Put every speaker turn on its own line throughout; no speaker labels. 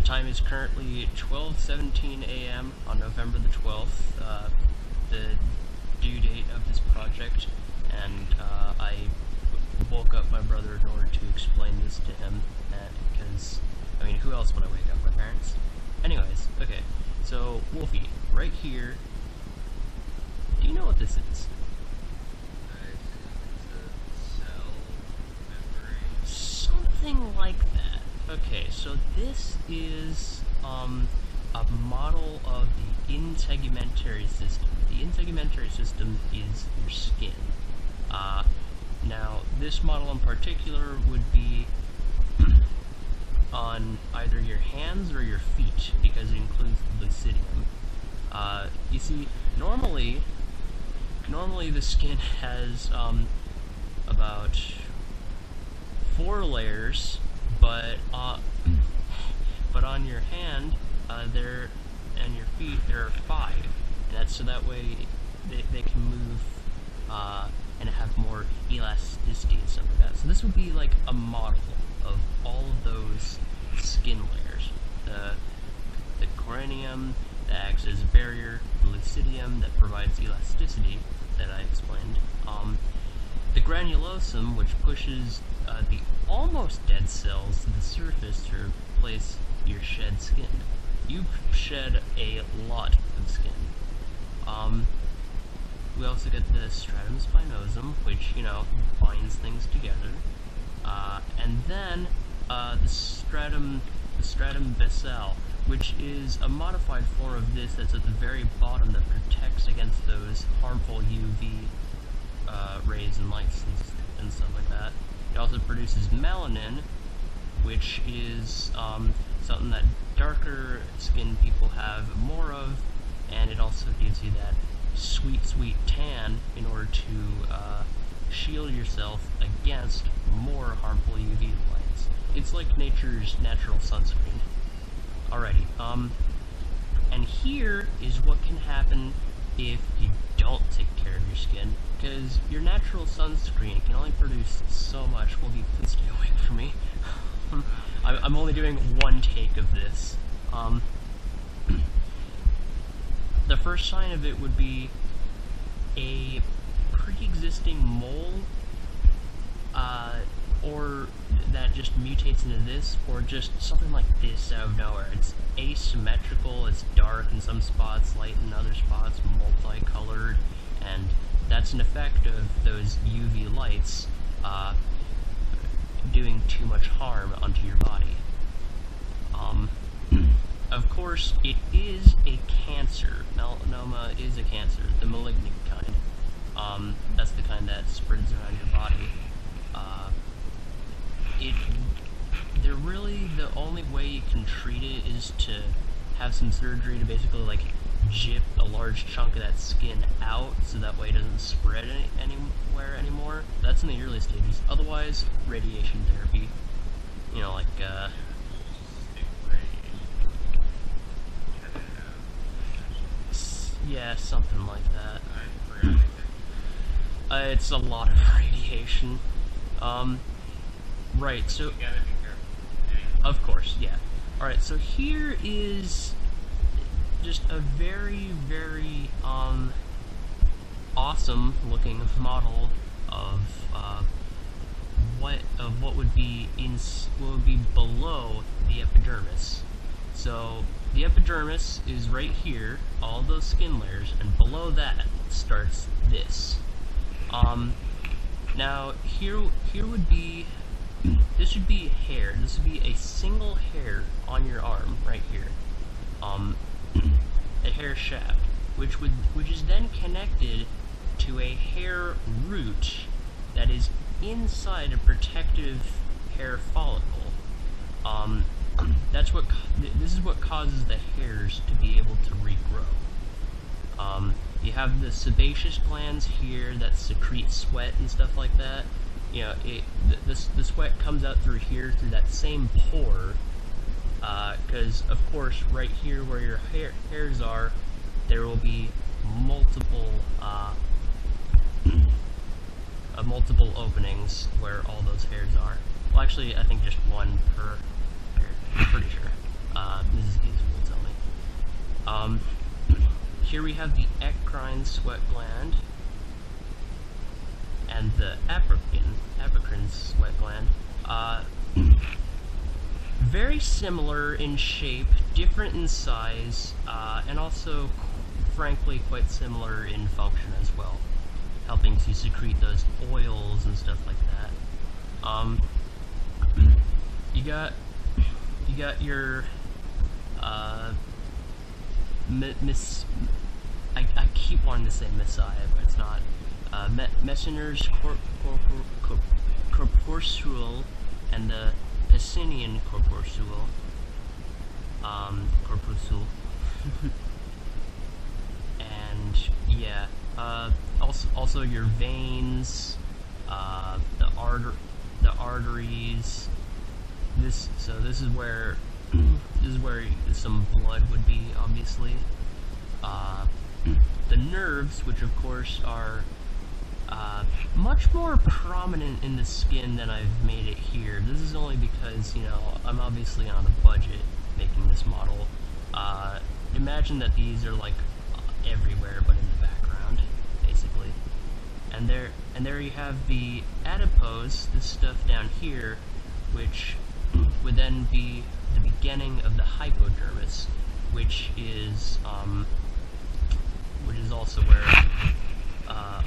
time is currently 12:17 a.m. on November the 12th, the due date of this project, and I woke up my brother in order to explain this to him, because, I mean, who else would I wake up? My parents? Anyways, okay, so Wolfie, right here, do you know what this is? Something like that. Okay, so this is a model of the integumentary system. The integumentary system is your skin. Now, this model in particular would be on either your hands or your feet, because it includes the lucidium. You see, normally the skin has about 4 layers, but on your hand there and your feet there are 5, and that's so that way they can move and have more elasticity and stuff like that. So this would be like a model of all of those skin layers: the corneum that acts as a barrier, the lucidium that provides elasticity that I explained, the granulosum, which pushes the almost dead cells to the surface to replace your shed skin. You shed a lot of skin. We also get the stratum spinosum, which, you know, binds things together. And then the stratum basale, which is a modified form of this that's at the very bottom that protects against those harmful UV rays and lights and stuff like that. It also produces melanin, which is something that darker skinned people have more of, and it also gives you that sweet, sweet tan in order to shield yourself against more harmful UV lights. It's like nature's natural sunscreen. Alrighty, and here is what can happen if you don't take care of your skin, because your natural sunscreen can only produce so much. Will you please stay away from me? I'm only doing one take of this. The first sign of it would be a pre-existing mole, or that just mutates into this, or just something like this out of nowhere. It's asymmetrical, it's dark in some spots, light in other spots, multicolored, and that's an effect of those UV lights doing too much harm onto your body. Of course, it is a cancer. Melanoma is a cancer, the malignant kind. That's the kind that spreads around your body. They're really, the only way you can treat it is to have some surgery to basically like jip a large chunk of that skin out so that way it doesn't spread anywhere anymore. That's in the early stages. Otherwise, radiation therapy. You know, like yeah, something like that. It's a lot of radiation. Right, so of course, yeah. Alright, so here is just a very, very awesome looking model of what would be below the epidermis. So the epidermis is right here, all those skin layers, and below that starts this. Now here would be, this would be hair. This would be a single hair on your arm right here. A hair shaft, which is then connected to a hair root that is inside a protective hair follicle. This is what causes the hairs to be able to regrow. You have the sebaceous glands here that secrete sweat and stuff like that. You know, the sweat comes out through here, through that same pore, because of course right here where your hairs are, there will be multiple openings where all those hairs are. Well, actually, I think just one per hair, I'm pretty sure. Mrs. Gibbs will tell me. Here we have the eccrine sweat gland and the apocrine sweat gland. Very similar in shape, different in size, and also, frankly, quite similar in function as well, helping to secrete those oils and stuff like that. You got your I keep wanting to say Messiah, but it's not. Messenger's corpuscle and the Pacinian corpuscle. And yeah, also your veins, the arteries. This is where some blood would be, obviously. The nerves, which of course are much more prominent in the skin than I've made it here. This is only because, you know, I'm obviously on a budget making this model. Imagine that these are like everywhere but in the background, basically. And there you have the adipose, this stuff down here, which would then be the beginning of the hypodermis, which is also where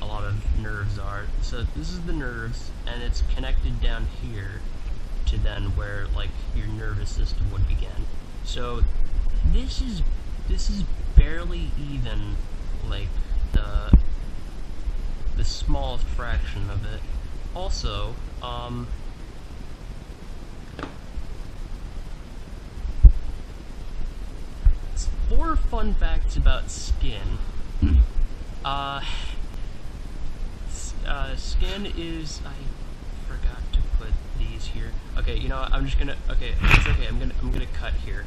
a lot of nerves are. So this is the nerves, and it's connected down here to then where like your nervous system would begin. So this is barely even like the smallest fraction of it. Also, four fun facts about skin. Skin is, I forgot to put these here. Okay, you know what, I'm just gonna, okay, it's okay, I'm gonna cut here.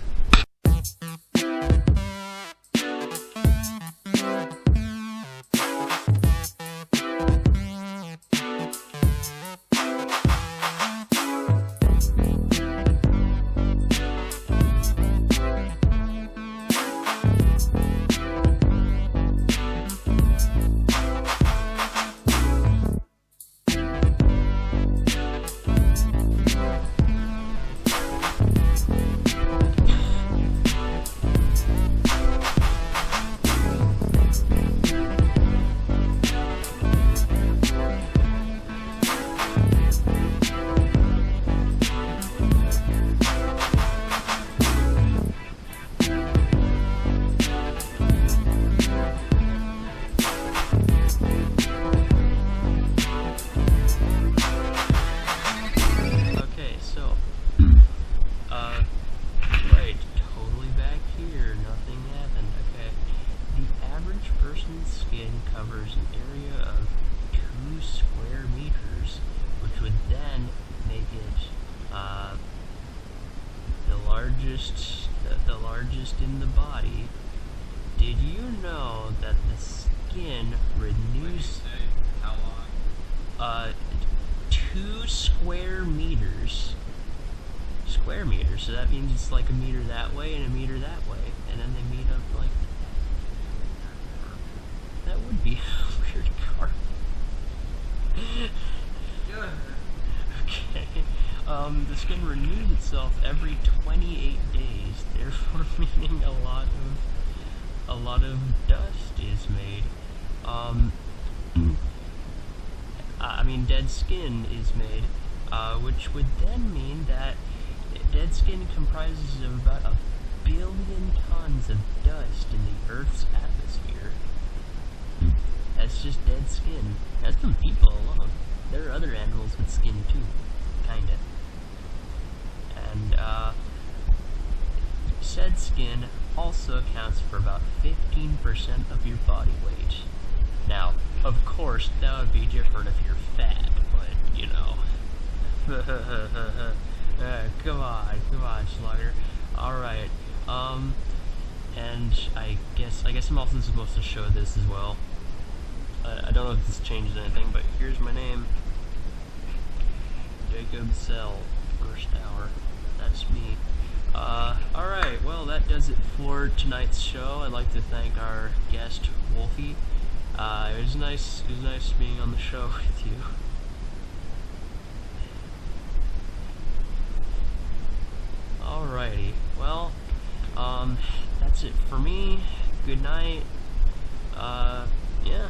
Covers an area of 2 square meters, which would then make it the largest in the body. Did you know that the skin renews?
How long?
2 square meters. Square meters. So that means it's like a meter that way and a meter that way, and then they meet up like. That would be a weird car. Okay. The skin renews itself every 28 days, therefore meaning a lot of dust is made. I mean, dead skin is made, which would then mean that dead skin comprises of about 1 billion tons of dust in the Earth's atmosphere. That's just dead skin. That's from people alone. There are other animals with skin too, kinda. And said skin also accounts for about 15% of your body weight. Now, of course, that would be different if you're fat, but you know. Come on, Slugger. Alright, and I guess I'm also supposed to show this as well. I don't know if this changes anything, but here's my name. Jacob Cell, first hour. That's me. Alright, well, that does it for tonight's show. I'd like to thank our guest, Wolfie. It was nice being on the show with you. Alrighty, well, that's it for me. Good night. Yeah.